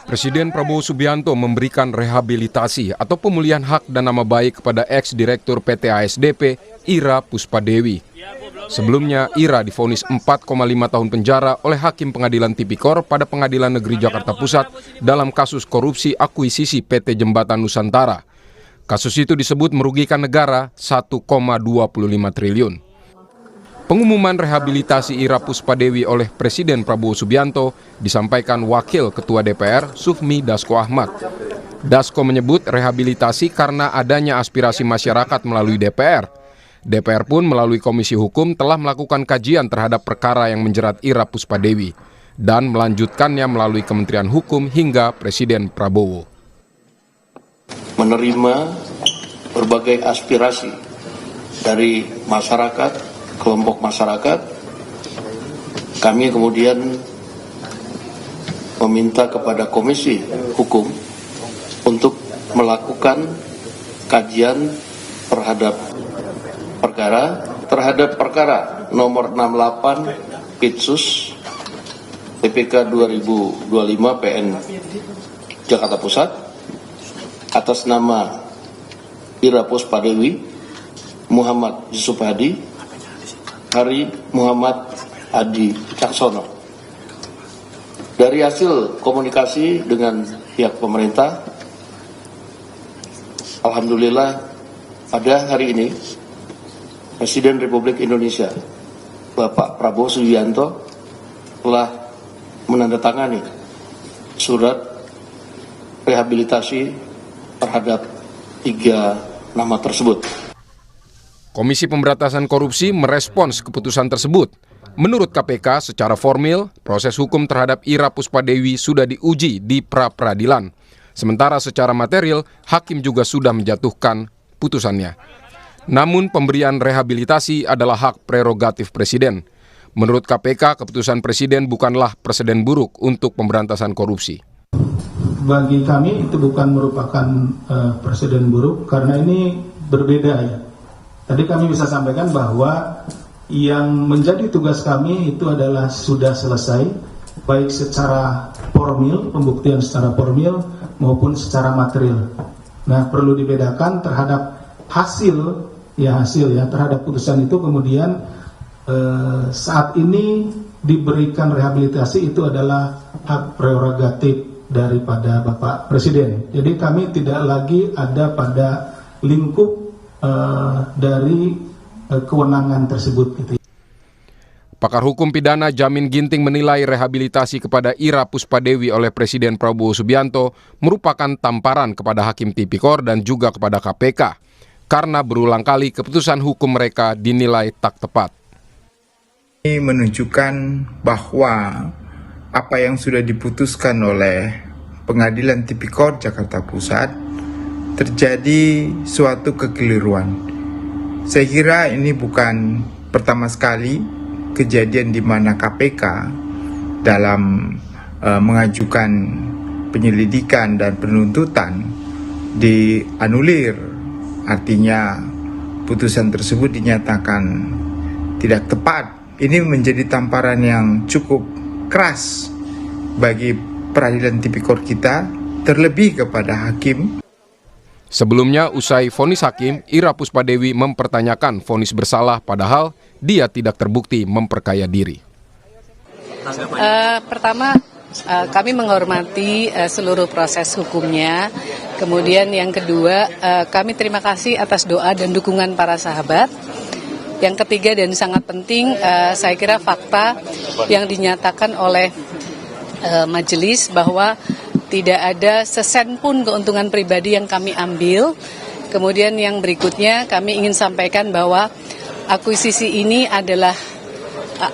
Presiden Prabowo Subianto memberikan rehabilitasi atau pemulihan hak dan nama baik kepada ex-direktur PT ASDP, Ira Puspadewi. Sebelumnya, Ira divonis 4,5 tahun penjara oleh Hakim Pengadilan Tipikor pada Pengadilan Negeri Jakarta Pusat dalam kasus korupsi akuisisi PT Jembatan Nusantara. Kasus itu disebut merugikan negara 1,25 triliun. Pengumuman rehabilitasi Ira Puspadewi oleh Presiden Prabowo Subianto disampaikan Wakil Ketua DPR Sufmi Dasko Ahmad. Dasko menyebut rehabilitasi karena adanya aspirasi masyarakat melalui DPR. DPR pun melalui Komisi Hukum telah melakukan kajian terhadap perkara yang menjerat Ira Puspadewi dan melanjutkannya melalui Kementerian Hukum hingga Presiden Prabowo. Menerima berbagai aspirasi dari masyarakat, kelompok masyarakat, kami kemudian meminta kepada Komisi Hukum untuk melakukan kajian terhadap perkara nomor 68 Pitsus TPK 2025 PN Jakarta Pusat atas nama Ira Puspadewi, Muhammad Yusuf Hadi, Hari Muhammad Adi Caksono. Dari hasil komunikasi dengan pihak pemerintah, alhamdulillah pada hari ini Presiden Republik Indonesia Bapak Prabowo Subianto telah menandatangani surat rehabilitasi terhadap 3 nama tersebut. Komisi Pemberantasan Korupsi merespons keputusan tersebut. Menurut KPK, secara formil, proses hukum terhadap Ira Puspadewi sudah diuji di pra-peradilan. Sementara secara material, hakim juga sudah menjatuhkan putusannya. Namun pemberian rehabilitasi adalah hak prerogatif Presiden. Menurut KPK, keputusan Presiden bukanlah preseden buruk untuk pemberantasan korupsi. Bagi kami itu bukan merupakan presiden buruk karena ini berbeda ya. Tadi kami bisa sampaikan bahwa yang menjadi tugas kami itu adalah sudah selesai, baik secara formil, pembuktian secara formil maupun secara material. Nah, perlu dibedakan terhadap hasil terhadap putusan itu kemudian saat ini diberikan rehabilitasi itu adalah hak prerogatif daripada Bapak Presiden. Jadi kami tidak lagi ada pada lingkup dari kewenangan tersebut. Gitu. Pakar hukum pidana Jamin Ginting menilai rehabilitasi kepada Ira Puspadewi oleh Presiden Prabowo Subianto merupakan tamparan kepada Hakim Tipikor dan juga kepada KPK karena berulang kali keputusan hukum mereka dinilai tak tepat. Ini menunjukkan bahwa apa yang sudah diputuskan oleh Pengadilan Tipikor Jakarta Pusat terjadi suatu kekeliruan. Saya kira ini bukan pertama sekali kejadian di mana KPK dalam mengajukan penyelidikan dan penuntutan dianulir. Artinya putusan tersebut dinyatakan tidak tepat. Ini menjadi tamparan yang cukup keras bagi peradilan tipikor kita, terlebih kepada hakim. Sebelumnya, usai vonis hakim, Ira Puspadewi mempertanyakan vonis bersalah padahal dia tidak terbukti memperkaya diri. Pertama, kami menghormati seluruh proses hukumnya. Kemudian yang kedua, kami terima kasih atas doa dan dukungan para sahabat. Yang ketiga dan sangat penting, saya kira fakta yang dinyatakan oleh majelis bahwa tidak ada sesen pun keuntungan pribadi yang kami ambil. Kemudian yang berikutnya kami ingin sampaikan bahwa akuisisi ini adalah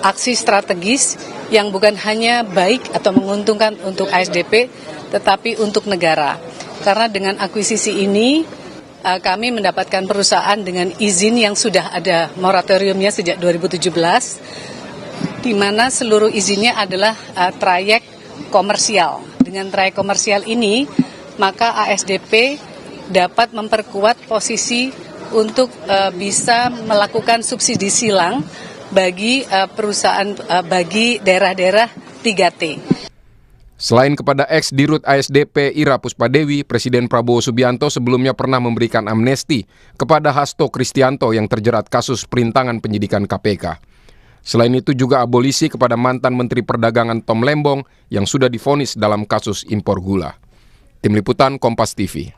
aksi strategis yang bukan hanya baik atau menguntungkan untuk ASDP, tetapi untuk negara. Karena dengan akuisisi ini kami mendapatkan perusahaan dengan izin yang sudah ada moratoriumnya sejak 2017, di mana seluruh izinnya adalah trayek komersial. Dengan trayek komersial ini, maka ASDP dapat memperkuat posisi untuk bisa melakukan subsidi silang bagi perusahaan, bagi daerah-daerah 3T. Selain kepada ex-dirut ASDP Ira Puspadewi, Presiden Prabowo Subianto sebelumnya pernah memberikan amnesti kepada Hasto Kristianto yang terjerat kasus perintangan penyidikan KPK. Selain itu juga abolisi kepada mantan Menteri Perdagangan Tom Lembong yang sudah divonis dalam kasus impor gula. Tim Liputan Kompas TV.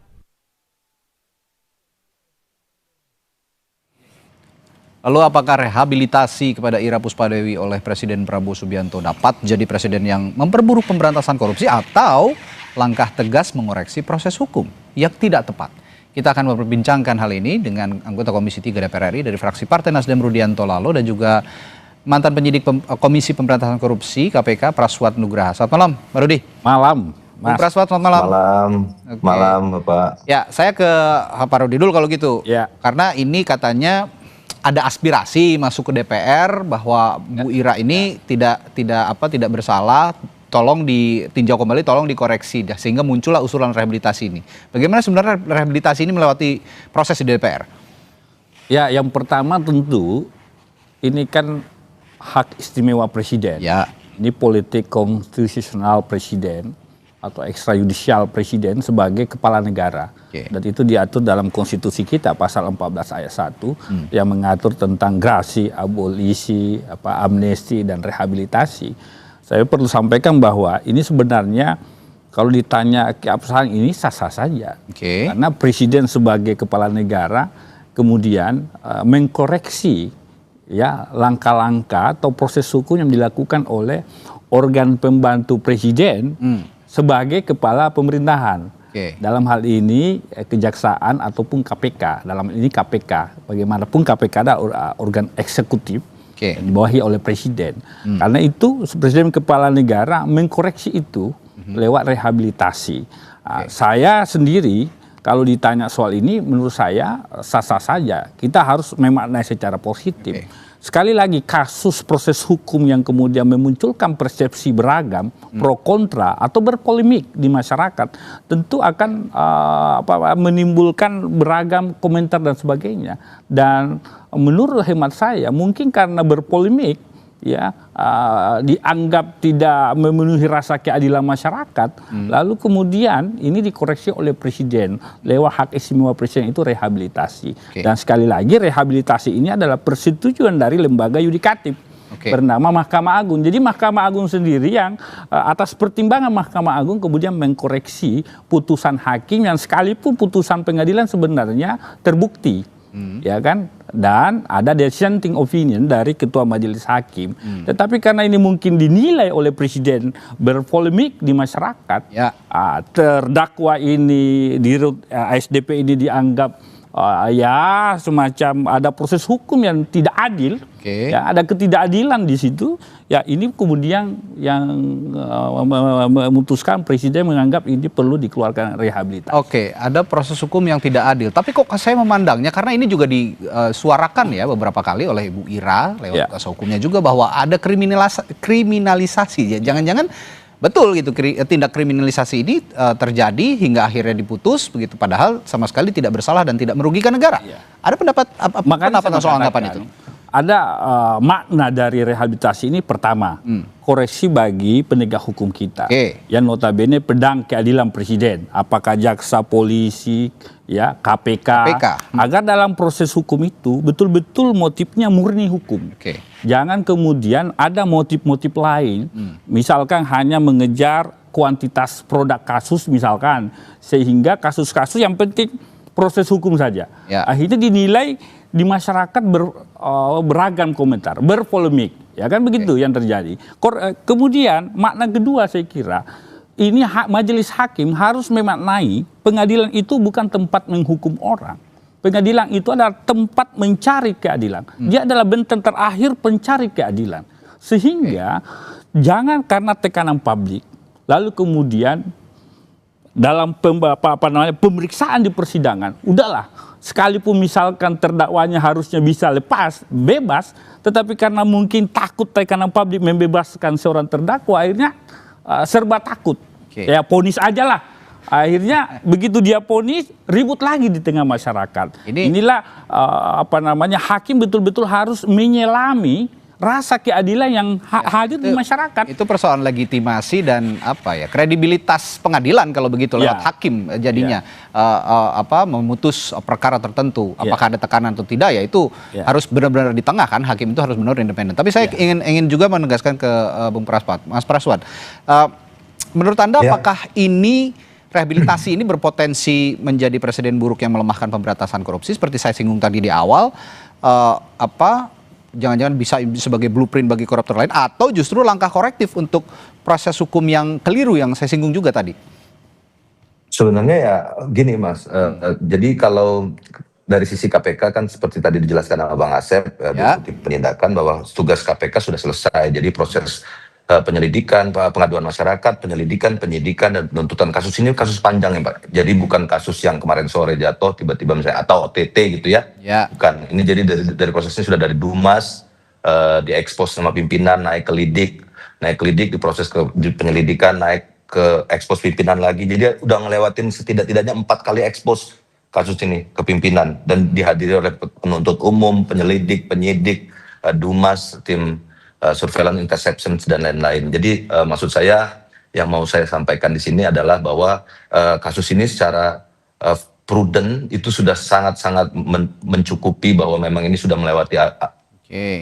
Lalu apakah rehabilitasi kepada Ira Puspadewi oleh Presiden Prabowo Subianto dapat jadi presiden yang memperburuk pemberantasan korupsi atau langkah tegas mengoreksi proses hukum yang tidak tepat? Kita akan memperbincangkan hal ini dengan anggota Komisi 3 DPR RI dari fraksi Partai Nasdem Rudianto Lalo dan juga mantan penyidik Komisi Pemberantasan Korupsi KPK Praswat Nugraha. Selamat malam, Pak Rudi. Malam, Mas. Bung Praswat, selamat malam. Malam, Bapak. Ya, saya ke Pak Rudi dulu kalau gitu. Ya. Karena ini katanya ada aspirasi masuk ke DPR bahwa Bu Ira ini tidak bersalah, tolong ditinjau kembali, tolong dikoreksi sehingga muncullah usulan rehabilitasi ini. Bagaimana sebenarnya rehabilitasi ini melewati proses di DPR? Ya, yang pertama tentu ini kan hak istimewa presiden. Ya. Ini politik konstitusional presiden atau ekstrajudisial presiden sebagai kepala negara. Oke. Dan itu diatur dalam konstitusi kita pasal 14 ayat 1 yang mengatur tentang grasi, abolisi, amnesti dan rehabilitasi. Saya perlu sampaikan bahwa ini sebenarnya kalau ditanya keabsahan ini sah-sah saja. Oke. Karena presiden sebagai kepala negara kemudian mengkoreksi ya langkah-langkah atau proses hukum yang dilakukan oleh organ pembantu presiden sebagai kepala pemerintahan. Oke. Dalam hal ini kejaksaan ataupun KPK. Dalam ini KPK. Bagaimanapun KPK adalah organ eksekutif yang dibawahi oleh presiden. Karena itu presiden kepala negara mengkoreksi itu lewat rehabilitasi. Saya sendiri kalau ditanya soal ini menurut saya sah-sah saja. Kita harus memaknai secara positif. Sekali lagi kasus proses hukum yang kemudian memunculkan persepsi beragam, pro kontra atau berpolemik di masyarakat tentu akan menimbulkan beragam komentar dan sebagainya. Dan menurut hemat saya mungkin karena berpolemik ya dianggap tidak memenuhi rasa keadilan masyarakat, lalu kemudian ini dikoreksi oleh presiden lewat hak istimewa presiden itu rehabilitasi. Dan sekali lagi rehabilitasi ini adalah persetujuan dari lembaga yudikatif bernama Mahkamah Agung. Jadi Mahkamah Agung sendiri yang atas pertimbangan Mahkamah Agung kemudian mengkoreksi putusan hakim yang sekalipun putusan pengadilan sebenarnya terbukti. Ya kan, dan ada dissenting opinion dari ketua majelis hakim, tetapi karena ini mungkin dinilai oleh presiden berpolemik di masyarakat, terdakwa ini dirut ASDP ini dianggap ya semacam ada proses hukum yang tidak adil, ya ada ketidakadilan di situ, ya ini kemudian yang memutuskan presiden menganggap ini perlu dikeluarkan rehabilitasi. Oke, ada proses hukum yang tidak adil, tapi kok saya memandangnya karena ini juga disuarakan ya beberapa kali oleh Ibu Ira lewat kuasa hukumnya juga bahwa ada kriminalisasi, jangan-jangan betul gitu tindak kriminalisasi ini terjadi hingga akhirnya diputus begitu padahal sama sekali tidak bersalah dan tidak merugikan negara. Ada pendapat apa soal anggapan itu? Ada makna dari rehabilitasi ini pertama koreksi bagi penegak hukum kita yang notabene pedang keadilan presiden, apakah jaksa, polisi, ya KPK. Agar dalam proses hukum itu betul-betul motifnya murni hukum. Jangan kemudian ada motif-motif lain, misalkan hanya mengejar kuantitas produk kasus misalkan, sehingga kasus-kasus yang penting proses hukum saja. Akhirnya dinilai di masyarakat beragam komentar, berpolemik, ya kan begitu yang terjadi. Kemudian makna kedua saya kira ini majelis hakim harus memaknai pengadilan itu bukan tempat menghukum orang. Pengadilan itu adalah tempat mencari keadilan. Dia adalah benteng terakhir pencari keadilan. Sehingga jangan karena tekanan publik lalu kemudian dalam pemeriksaan di persidangan, udahlah, sekalipun misalkan terdakwanya harusnya bisa bebas, tetapi karena mungkin takut tekanan publik membebaskan seorang terdakwa, akhirnya serba takut. Ya vonis aja lah. Akhirnya begitu dia vonis, ribut lagi di tengah masyarakat. Inilah hakim betul-betul harus menyelami rasa keadilan yang hadir di masyarakat. Itu persoalan legitimasi dan kredibilitas pengadilan kalau begitu lewat hakim jadinya memutus perkara tertentu. Apakah ada tekanan atau tidak ya itu harus benar-benar di tengah kan, hakim itu harus benar independen. Tapi saya ingin juga menegaskan ke Bung Praswad, Mas Praswad. Menurut Anda apakah ini rehabilitasi ini berpotensi menjadi presiden buruk yang melemahkan pemberantasan korupsi seperti saya singgung tadi di awal, jangan-jangan bisa sebagai blueprint bagi koruptor lain, atau justru langkah korektif untuk proses hukum yang keliru yang saya singgung juga tadi? Sebenarnya ya gini Mas, jadi kalau dari sisi KPK kan seperti tadi dijelaskan sama Bang Asep, di penindakan bahwa tugas KPK sudah selesai, jadi proses penyelidikan, pengaduan masyarakat, penyelidikan, penyidikan, dan penuntutan kasus ini kasus panjang ya Pak. Jadi bukan kasus yang kemarin sore jatuh tiba-tiba misalnya atau OTT gitu ya. Bukan. Ini jadi dari prosesnya sudah dari Dumas, diekspos sama pimpinan, naik ke lidik, diproses ke penyelidikan, naik ke ekspos pimpinan lagi. Jadi udah ngelewatin setidak-tidaknya 4 kali ekspos kasus ini ke pimpinan dan dihadiri oleh penuntut umum, penyelidik, penyidik, Dumas, tim surveillance interception dan lain-lain. Jadi maksud saya yang mau saya sampaikan di sini adalah bahwa kasus ini secara prudent itu sudah sangat-sangat mencukupi bahwa memang ini sudah melewati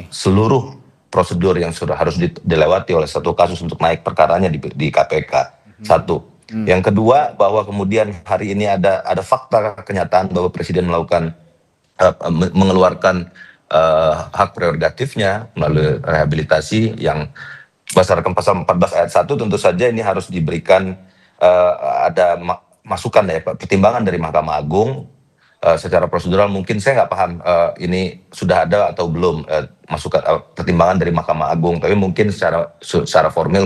seluruh prosedur yang sudah harus dilewati oleh satu kasus untuk naik perkaranya di KPK. Satu. Yang kedua, bahwa kemudian hari ini ada fakta kenyataan bahwa Presiden mengeluarkan hak prerogatifnya melalui rehabilitasi yang berdasarkan pasal 14 ayat 1, tentu saja ini harus diberikan ada masukan ya pertimbangan dari Mahkamah Agung secara prosedural. Mungkin saya nggak paham ini sudah ada atau belum masukan pertimbangan dari Mahkamah Agung, tapi mungkin secara formil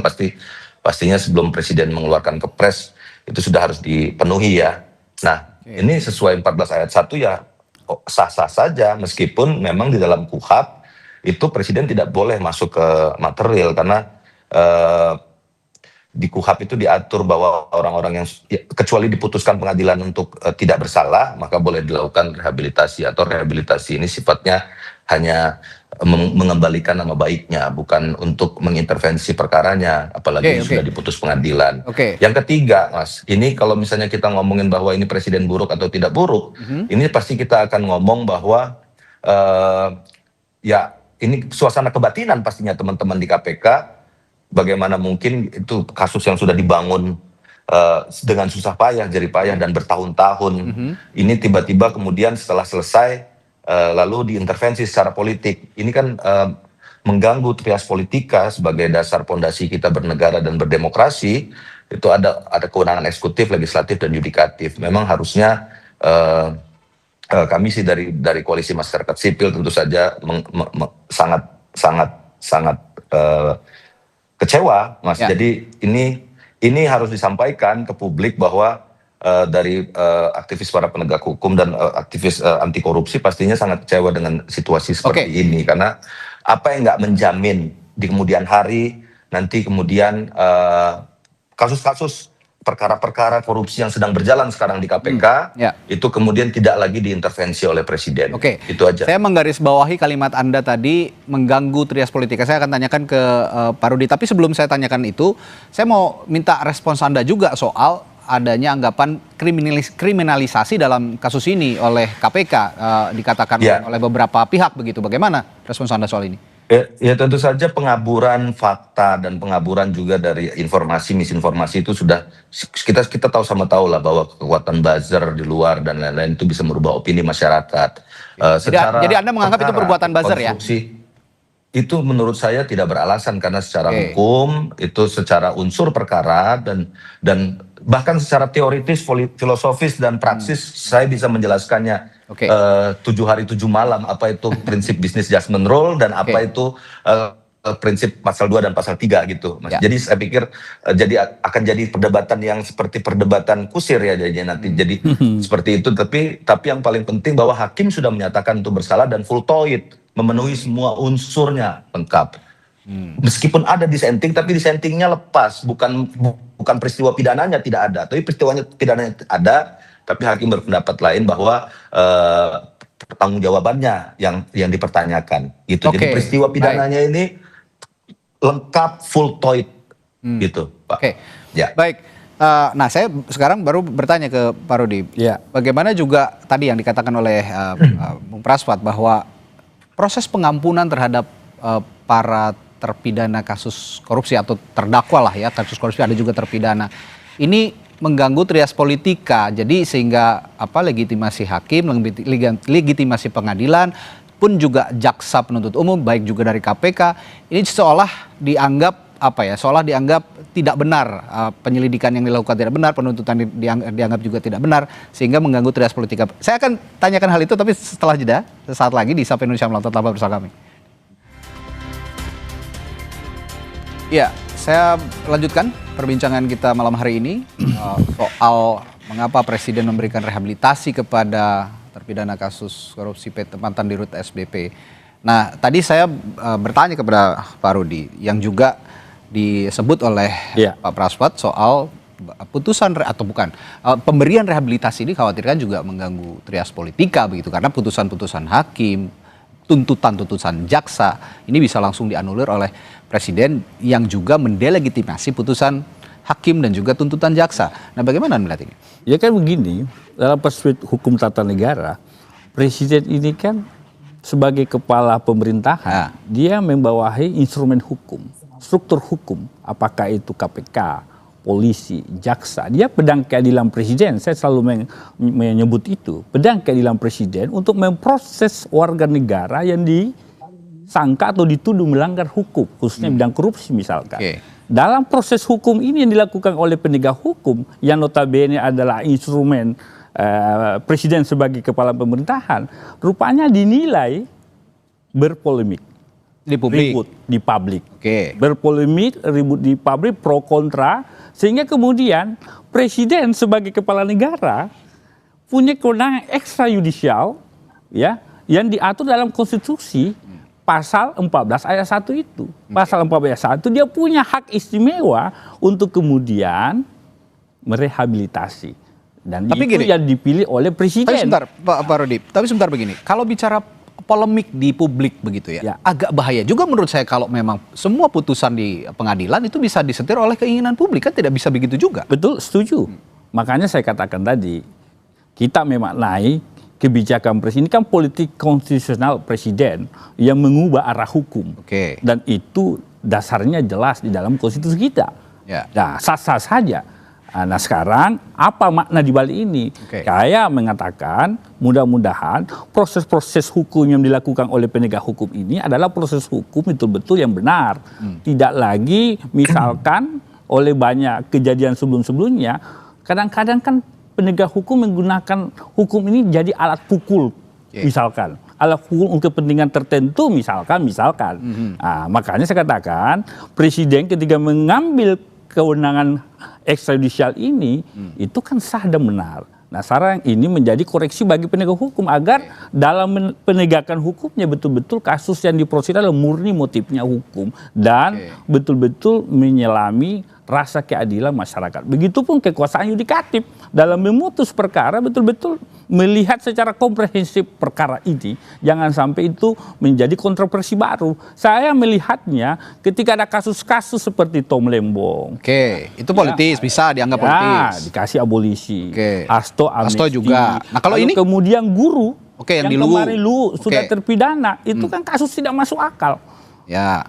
pastinya sebelum Presiden mengeluarkan kepres itu sudah harus dipenuhi ya. Nah, ini sesuai 14 ayat 1 ya sah-sah saja, meskipun memang di dalam KUHAP itu Presiden tidak boleh masuk ke material karena di KUHAP itu diatur bahwa orang-orang yang kecuali diputuskan pengadilan untuk tidak bersalah maka boleh dilakukan rehabilitasi, atau rehabilitasi ini sifatnya hanya mengembalikan nama baiknya, bukan untuk mengintervensi perkaranya, apalagi sudah diputus pengadilan. Yang ketiga, Mas, ini kalau misalnya kita ngomongin bahwa ini presiden buruk atau tidak buruk, ini pasti kita akan ngomong bahwa ya ini suasana kebatinan pastinya teman-teman di KPK, bagaimana mungkin itu kasus yang sudah dibangun dengan susah payah, jerih payah dan bertahun-tahun, ini tiba-tiba kemudian setelah selesai lalu diintervensi secara politik. Ini kan mengganggu trias politika sebagai dasar pondasi kita bernegara dan berdemokrasi. Itu ada kewenangan eksekutif, legislatif, dan yudikatif. Memang harusnya kami sih dari koalisi masyarakat sipil tentu saja sangat kecewa, Mas. Jadi ini harus disampaikan ke publik bahwa dari aktivis para penegak hukum dan aktivis anti korupsi pastinya sangat kecewa dengan situasi seperti ini, karena apa yang nggak menjamin di kemudian hari nanti kemudian kasus-kasus perkara-perkara korupsi yang sedang berjalan sekarang di KPK itu kemudian tidak lagi diintervensi oleh Presiden. Itu aja. Saya menggarisbawahi kalimat Anda tadi mengganggu trias politika. Saya akan tanyakan ke Pak Rudi, tapi sebelum saya tanyakan itu, saya mau minta respons Anda juga soal adanya anggapan kriminalisasi dalam kasus ini oleh KPK, dikatakan oleh beberapa pihak begitu. Bagaimana respons Anda soal ini? Ya tentu saja pengaburan fakta dan pengaburan juga dari informasi, misinformasi itu sudah kita tahu sama tahu lah bahwa kekuatan buzzer di luar dan lain-lain itu bisa merubah opini masyarakat. Jadi Anda menganggap itu perbuatan buzzer ya? Itu menurut saya tidak beralasan karena secara hukum itu secara unsur perkara dan bahkan secara teoritis, filosofis dan praksis saya bisa menjelaskannya 7 hari 7 malam apa itu prinsip business judgment rule dan apa itu prinsip pasal 2 dan pasal 3 gitu, Mas. Jadi saya pikir akan jadi perdebatan yang seperti perdebatan kusir ya jadinya nanti. Jadi seperti itu, tapi yang paling penting bahwa hakim sudah menyatakan itu bersalah dan full toid, memenuhi semua unsurnya lengkap. Meskipun ada dissenting, tapi dissentingnya lepas, bukan peristiwa pidananya tidak ada, tapi peristiwanya pidananya ada, tapi hakim berpendapat lain bahwa pertanggungjawabannya yang dipertanyakan. Gitu. Jadi Oke, peristiwa pidananya ini lengkap full toit gitu, Pak. Oke. Ya. Baik. Nah, saya sekarang baru bertanya ke Pak Rudi. Ya. Bagaimana juga tadi yang dikatakan oleh Bung Praswat bahwa proses pengampunan terhadap para terpidana kasus korupsi atau terdakwa lah ya, kasus korupsi ada juga terpidana. Ini mengganggu trias politika. Jadi sehingga legitimasi hakim, legitimasi pengadilan pun juga jaksa penuntut umum baik juga dari KPK ini seolah dianggap seolah dianggap tidak benar, penyelidikan yang dilakukan tidak benar, penuntutan dianggap juga tidak benar, sehingga mengganggu trias politika. Saya akan tanyakan hal itu, tapi setelah jeda, sesaat lagi di Sapa Indonesia Malam, tetaplah bersama kami. Ya, saya lanjutkan perbincangan kita malam hari ini soal mengapa Presiden memberikan rehabilitasi kepada terpidana kasus korupsi mantan Dirut SDP. Nah, tadi saya bertanya kepada Pak Rudi, yang juga disebut oleh Pak Praswat soal putusan pemberian rehabilitasi ini khawatirkan juga mengganggu trias politika begitu, karena putusan-putusan hakim, tuntutan-tuntutan jaksa ini bisa langsung dianulir oleh Presiden yang juga mendelegitimasi putusan hakim dan juga tuntutan jaksa. Nah, bagaimana melihat ini? Ya kan begini, dalam perspektif hukum tata negara, Presiden ini kan sebagai kepala pemerintahan, dia membawahi instrumen hukum, struktur hukum, apakah itu KPK, polisi, jaksa. Dia pedang keadilan presiden, saya selalu menyebut itu, pedang keadilan presiden untuk memproses warga negara yang disangka atau dituduh melanggar hukum, khususnya bidang korupsi misalkan. Dalam proses hukum ini yang dilakukan oleh penegak hukum, yang notabene adalah instrumen presiden sebagai kepala pemerintahan, rupanya dinilai berpolemik. Di publik. Ribut di publik. Berpolemik, ribut di publik, pro kontra, sehingga kemudian presiden sebagai kepala negara punya kewenangan ekstrayudisial ya, yang diatur dalam konstitusi pasal 14 ayat 1 itu. Pasal 14 ayat 1 dia punya hak istimewa untuk kemudian merehabilitasi. Dan tapi itu gini, yang dipilih oleh presiden. Tapi sebentar, Pak Rudi. Tapi sebentar begini, kalau bicara polemik di publik begitu ya, agak bahaya juga menurut saya kalau memang semua putusan di pengadilan itu bisa disetir oleh keinginan publik, kan tidak bisa begitu juga. Betul, setuju. Makanya saya katakan tadi, kita memaknai kebijakan presiden, ini kan politik konstitusional presiden yang mengubah arah hukum. Dan itu dasarnya jelas di dalam konstitusi kita. Nah, sah-sah saja. Nah, sekarang apa makna di balik ini? Saya mengatakan mudah-mudahan proses-proses hukum yang dilakukan oleh penegak hukum ini adalah proses hukum betul-betul yang benar. Tidak lagi misalkan oleh banyak kejadian sebelum-sebelumnya, kadang-kadang kan penegak hukum menggunakan hukum ini jadi alat pukul, misalkan. Alat pukul untuk kepentingan tertentu, misalkan. Nah, makanya saya katakan presiden ketika mengambil kewenangan ekstradisial ini itu kan sah dan benar. Nah, sekarang ini menjadi koreksi bagi penegak hukum agar dalam penegakan hukumnya betul-betul kasus yang diproses adalah murni motifnya hukum dan betul-betul menyelami rasa keadilan masyarakat. Begitupun kekuasaan yudikatif dalam memutus perkara betul-betul melihat secara komprehensif perkara ini. Jangan sampai itu menjadi kontroversi baru. Saya melihatnya ketika ada kasus-kasus seperti Tom Lembong. Itu politis, bisa dianggap politis. Dikasih abolisi. Hasto amnesti. Juga. Nah, kalau ini kemudian guru yang kemarin sudah terpidana, itu kan kasus tidak masuk akal.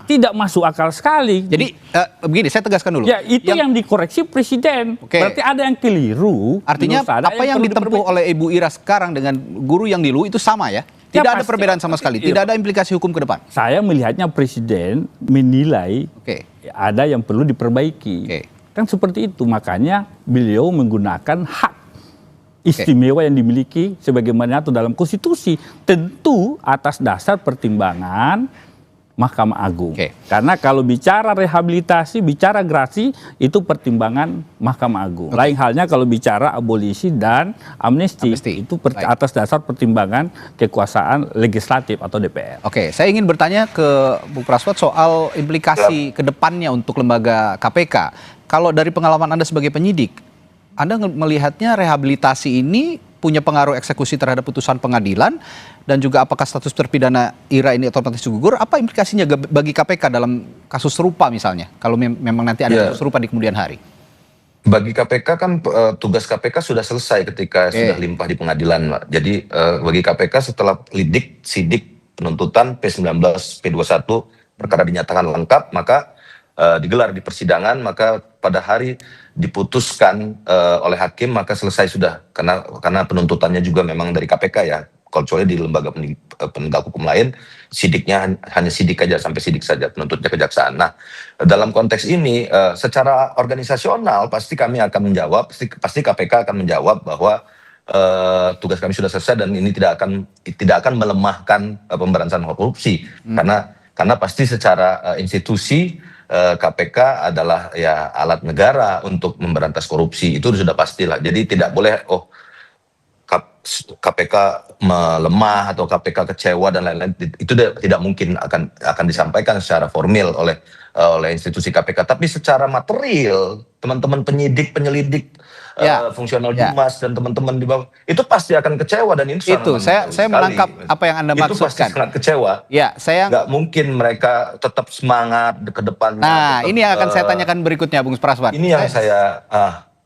Tidak masuk akal sekali. Jadi begini, saya tegaskan dulu. Ya, itu yang dikoreksi presiden. Berarti ada yang keliru. Artinya apa yang ditempuh oleh Ibu Ira sekarang dengan guru yang dulu itu sama ya? Tidak ada perbedaan sama sekali. Tidak ada implikasi hukum ke depan. Saya melihatnya presiden menilai ada yang perlu diperbaiki. Kan seperti itu. Makanya beliau menggunakan hak istimewa yang dimiliki sebagaimana itu dalam konstitusi. Tentu atas dasar pertimbangan Mahkamah Agung. Karena kalau bicara rehabilitasi, bicara grasi, itu pertimbangan Mahkamah Agung. Lain halnya kalau bicara abolisi dan amnesti. Itu atas dasar pertimbangan kekuasaan legislatif atau DPR. Saya ingin bertanya ke Bu Praswat soal implikasi ke depannya untuk lembaga KPK. Kalau dari pengalaman Anda sebagai penyidik, Anda melihatnya rehabilitasi ini punya pengaruh eksekusi terhadap putusan pengadilan, dan juga apakah status terpidana Ira ini otomatis gugur? Apa implikasinya bagi KPK dalam kasus serupa misalnya, kalau memang nanti ada kasus serupa di kemudian hari? Bagi KPK kan tugas KPK sudah selesai ketika sudah limpah di pengadilan, Pak. Jadi bagi KPK setelah lidik, sidik, penuntutan P19, P21 perkara dinyatakan lengkap, maka digelar di persidangan, maka pada hari diputuskan oleh hakim maka selesai sudah, karena penuntutannya juga memang dari KPK ya. Kecuali di lembaga penegak hukum lain, sidiknya hanya sidik aja, sampai sidik saja, penuntutnya kejaksaan. Nah, dalam konteks ini, secara organisasional pasti kami akan menjawab, pasti KPK akan menjawab bahwa tugas kami sudah selesai dan ini tidak akan melemahkan pemberantasan korupsi, karena pasti secara institusi KPK adalah ya alat negara untuk memberantas korupsi, itu sudah pastilah. Jadi tidak boleh KPK melemah atau KPK kecewa dan lain-lain, itu tidak mungkin akan disampaikan secara formal oleh institusi KPK. Tapi secara material, teman-teman penyidik, penyelidik, fungsional Humas dan teman-teman di bawah itu pasti akan kecewa, dan itu saya menangkap apa yang Anda maksudkan. Itu pasti sangat kecewa. Ya, nggak mungkin mereka tetap semangat ke depannya. Nah, ini yang akan saya tanyakan berikutnya, Bung Praswan. Ini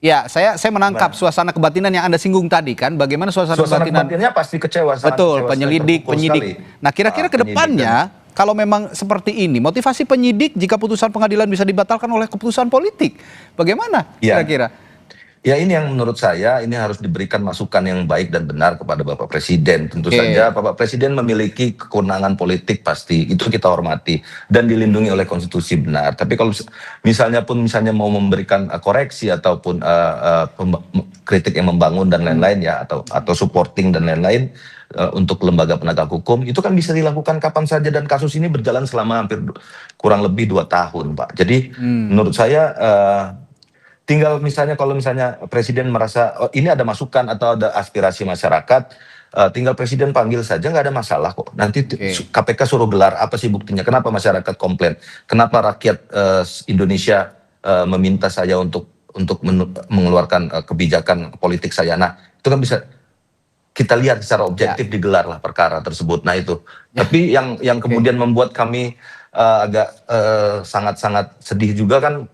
yang saya menangkap suasana kebatinan yang Anda singgung tadi kan, bagaimana suasana kebatinannya pasti kecewa. Betul, penyidik. Nah, kira-kira ke depannya kalau memang seperti ini, motivasi penyidik jika putusan pengadilan bisa dibatalkan oleh keputusan politik, bagaimana kira-kira? Ya, ini yang menurut saya ini harus diberikan masukan yang baik dan benar kepada Bapak Presiden. Tentu saja Bapak Presiden memiliki kewenangan politik, pasti itu kita hormati dan dilindungi oleh konstitusi, benar. Tapi kalau misalnya mau memberikan koreksi ataupun kritik yang membangun dan lain-lain ya, atau supporting dan lain-lain untuk lembaga penegak hukum, itu kan bisa dilakukan kapan saja, dan kasus ini berjalan selama hampir kurang lebih 2 tahun, Pak. Jadi menurut saya tinggal kalau misalnya Presiden merasa ini ada masukan atau ada aspirasi masyarakat, tinggal Presiden panggil saja, nggak ada masalah kok. Nanti KPK suruh gelar, apa sih buktinya? Kenapa masyarakat komplain? Kenapa rakyat Indonesia meminta saya untuk mengeluarkan kebijakan politik saya? Nah, itu kan bisa kita lihat secara objektif, digelar lah perkara tersebut. Nah itu. Tapi yang kemudian membuat kami agak sangat-sangat sedih juga kan,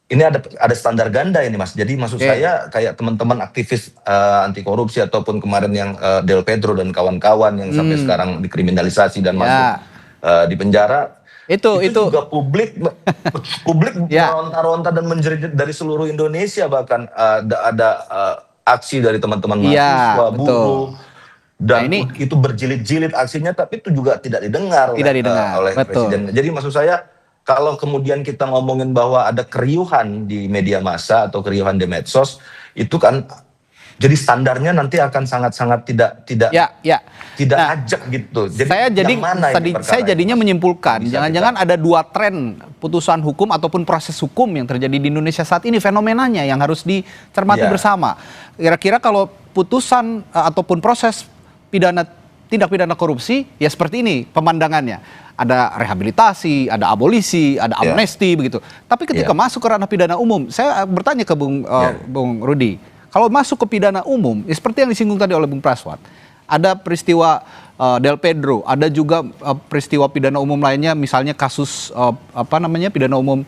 ini ada standar ganda ini, Mas. Jadi maksud saya kayak teman-teman aktivis anti korupsi ataupun kemarin yang Del Pedro dan kawan-kawan yang sampai sekarang dikriminalisasi dan masuk di penjara. Itu juga publik meronta-ronta dan menjerit dari seluruh Indonesia, bahkan ada aksi dari teman-teman mahasiswa, buruh. Dan itu berjilid-jilid aksinya, tapi itu juga tidak didengar oleh Presiden. Jadi maksud saya, kalau kemudian kita ngomongin bahwa ada keriuhan di media massa atau keriuhan di medsos, itu kan jadi standarnya nanti akan sangat-sangat tidak ajak gitu. Jadi saya jadinya menyimpulkan, jangan-jangan ada 2 tren putusan hukum ataupun proses hukum yang terjadi di Indonesia saat ini, fenomenanya yang harus dicermati bersama. Kira-kira kalau putusan ataupun proses tindak pidana korupsi, ya seperti ini pemandangannya. Ada rehabilitasi, ada abolisi, ada amnesti begitu. Tapi ketika masuk ke ranah pidana umum, saya bertanya ke Bung Rudi, kalau masuk ke pidana umum, seperti yang disinggung tadi oleh Bung Praswan, ada peristiwa Del Pedro, ada juga peristiwa pidana umum lainnya, misalnya kasus pidana umum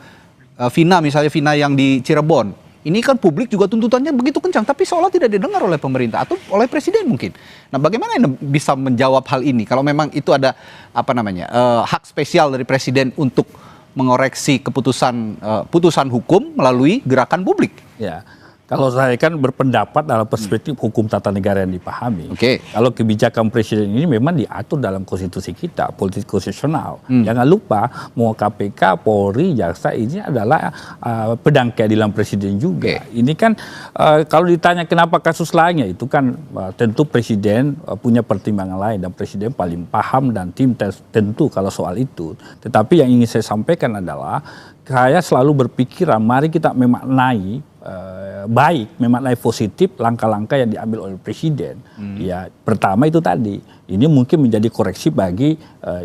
Vina, misalnya Vina yang di Cirebon. Ini kan publik juga tuntutannya begitu kencang, tapi seolah tidak didengar oleh pemerintah atau oleh Presiden mungkin. Nah, bagaimana Anda bisa menjawab hal ini kalau memang itu ada hak spesial dari Presiden untuk mengoreksi putusan hukum melalui gerakan publik? Ya. Kalau saya kan berpendapat dalam perspektif hukum tata negara yang dipahami. Kalau kebijakan presiden ini memang diatur dalam konstitusi kita, politik konstitusional. Jangan lupa, mau KPK, Polri, Jaksa ini adalah pedang keadilan presiden juga. Ini kan kalau ditanya kenapa kasus lainnya, itu kan tentu presiden punya pertimbangan lain dan presiden paling paham dan tim tentu kalau soal itu. Tetapi yang ingin saya sampaikan adalah saya selalu berpikiran mari kita memaknai memaknai positif langkah-langkah yang diambil oleh presiden. Ya, pertama itu tadi, ini mungkin menjadi koreksi bagi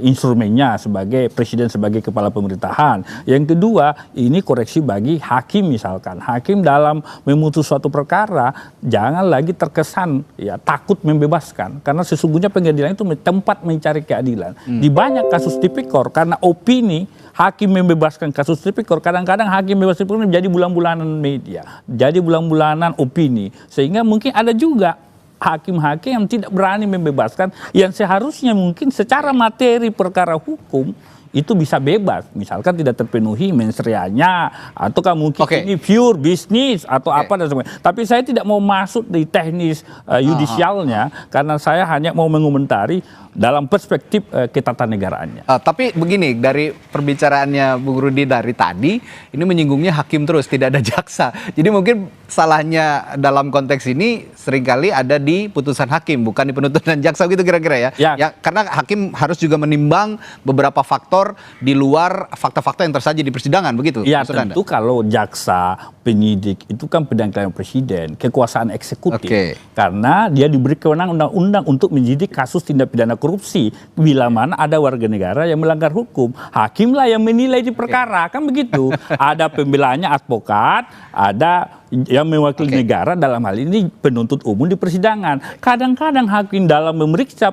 instrumennya sebagai presiden sebagai kepala pemerintahan. Yang kedua, ini koreksi bagi hakim misalkan. Hakim dalam memutus suatu perkara jangan lagi terkesan ya takut membebaskan, karena sesungguhnya pengadilan itu tempat mencari keadilan. Di banyak kasus tipikor karena opini hakim membebaskan kasus tipikor, kadang-kadang hakim bebas tipikor menjadi bulan-bulanan media, jadi bulan-bulanan opini, sehingga mungkin ada juga hakim-hakim yang tidak berani membebaskan yang seharusnya mungkin secara materi perkara hukum itu bisa bebas, misalkan tidak terpenuhi mensreanya, ataukah mungkin ini pure bisnis atau apa dan sebagainya. Tapi saya tidak mau masuk di teknis yudisialnya, karena saya hanya mau mengomentari dalam perspektif ketatanegaraannya. Tapi begini, dari perbicaraannya Bung Rudi dari tadi, ini menyinggungnya hakim terus, tidak ada jaksa. Jadi mungkin salahnya dalam konteks ini seringkali ada di putusan hakim, bukan di penuntutan jaksa gitu kira-kira ya. Ya, karena hakim harus juga menimbang beberapa faktor di luar fakta-fakta yang tersaji di persidangan, begitu? Ya, tentu kalau jaksa, penyidik itu kan pedang presiden, kekuasaan eksekutif. Karena dia diberi kewenangan undang-undang untuk menyidik kasus tindak pidana korupsi bila mana ada warga negara yang melanggar hukum. Hakimlah yang menilai di perkara, kan begitu. Ada pembelaannya advokat, ada yang mewakili negara, dalam hal ini penuntut umum di persidangan. Kadang-kadang hakim dalam memeriksa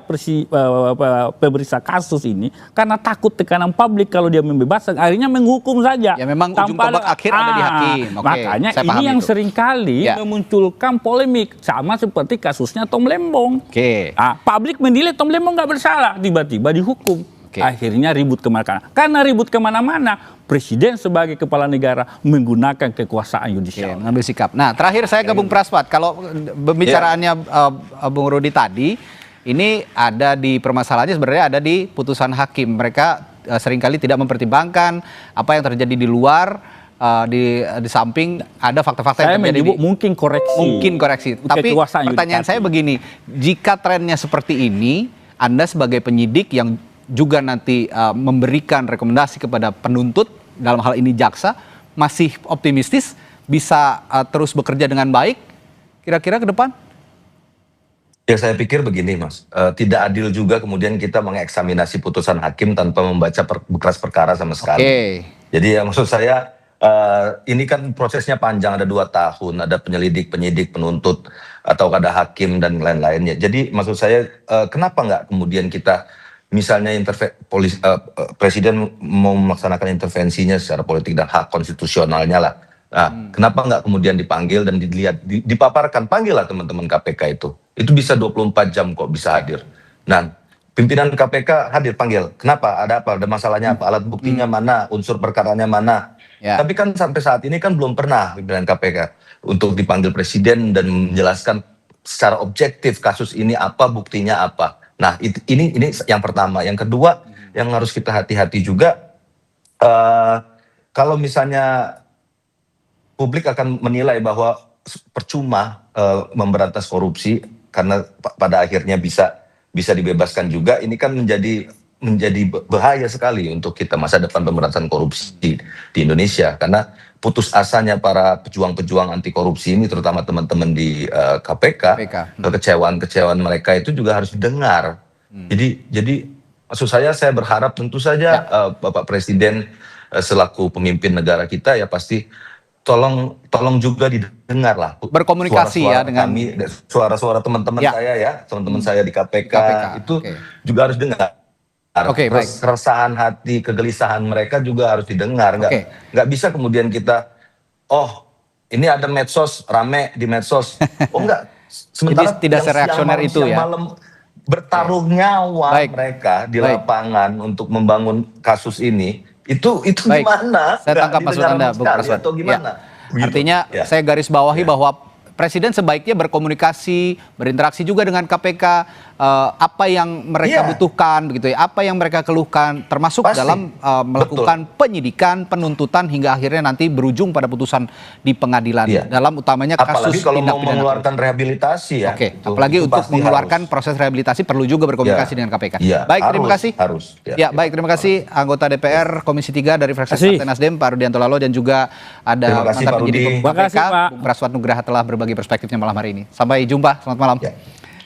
pemeriksa kasus ini karena takut tekanan publik kalau dia membebaskan, akhirnya menghukum saja. Ya memang ujung tombak akhir ada di hakim. Makanya ini yang seringkali memunculkan polemik, sama seperti kasusnya Tom Lembong. Publik menilai Tom Lembong nggak bersalah, tiba-tiba dihukum. Akhirnya ribut kemana-mana. Karena ribut kemana-mana, presiden sebagai kepala negara menggunakan kekuasaan yudisial. Mengambil sikap. Nah, terakhir saya ke Bung Praswat. Kalau pembicaraannya Bung Rudi tadi, ini ada di permasalahannya sebenarnya ada di putusan hakim. Mereka seringkali tidak mempertimbangkan apa yang terjadi di luar, di samping ada fakta-fakta yang terjadi. Mungkin koreksi. Tapi pertanyaan saya begini, jika trennya seperti ini, Anda sebagai penyidik yang juga nanti memberikan rekomendasi kepada penuntut, dalam hal ini jaksa, masih optimistis bisa terus bekerja dengan baik kira-kira ke depan? Ya, saya pikir begini, Mas. Tidak adil juga kemudian kita mengeksaminasi putusan hakim tanpa membaca berkas perkara sama sekali. Jadi ya maksud saya, ini kan prosesnya panjang, ada 2 tahun, ada penyelidik, penyidik, penuntut, atau ada hakim dan lain-lainnya. Jadi maksud saya, kenapa nggak kemudian kita misalnya presiden mau melaksanakan intervensinya secara politik dan hak konstitusionalnya lah. Nah, kenapa nggak kemudian dipanggil dan dilihat, dipaparkan, panggillah teman-teman KPK itu. Itu bisa 24 jam kok bisa hadir. Nah, pimpinan KPK hadir, panggil. Kenapa? Ada apa? Ada masalahnya apa? Alat buktinya mana? Unsur perkaranya mana? Tapi kan sampai saat ini kan belum pernah pimpinan KPK untuk dipanggil presiden dan menjelaskan secara objektif kasus ini apa, buktinya apa. Nah, ini yang pertama. Yang kedua, yang harus kita hati-hati juga, kalau misalnya publik akan menilai bahwa percuma memberantas korupsi karena pada akhirnya bisa dibebaskan juga, ini kan menjadi bahaya sekali untuk kita masa depan pemberantasan korupsi di Indonesia, karena putus asanya para pejuang-pejuang anti korupsi ini, terutama teman-teman di KPK, kekecewaan mereka itu juga harus didengar. Jadi maksud saya berharap tentu saja Bapak Presiden selaku pemimpin negara kita ya pasti tolong juga didengar lah. Berkomunikasi suara-suara ya dengan kami, suara-suara teman-teman saya ya, teman-teman saya di KPK. Itu juga harus dengar. Keresahan hati, kegelisahan mereka juga harus didengar. Nggak bisa kemudian kita, ini ada medsos, rame di medsos. Enggak. Sementara jadi tidak sereaksioner itu ya. Malam bertaruh nyawa mereka di lapangan untuk membangun kasus ini. Itu gimana? Saya tangkap maksud Anda, Bung Praswat. Atau gimana? Artinya saya garis bawahi bahwa Presiden sebaiknya berkomunikasi, berinteraksi juga dengan KPK, apa yang mereka butuhkan, begitu ya, apa yang mereka keluhkan, termasuk dalam melakukan penyidikan, penuntutan hingga akhirnya nanti berujung pada putusan di pengadilan. Dalam utamanya kasus apalagi kalau tindak mau pidana. mengeluarkan rehabilitasi ya. Oke, apalagi untuk mengeluarkan proses rehabilitasi perlu juga berkomunikasi dengan KPK. Baik, terima kasih. Baik, terima kasih anggota DPR Komisi 3 dari fraksi Partai Nasdem, Pak Rudianto Lalo, dan juga ada mantan penyidik KPK, Bung Praswat Nugraha telah berbagi perspektifnya malam hari ini. Sampai jumpa, selamat malam.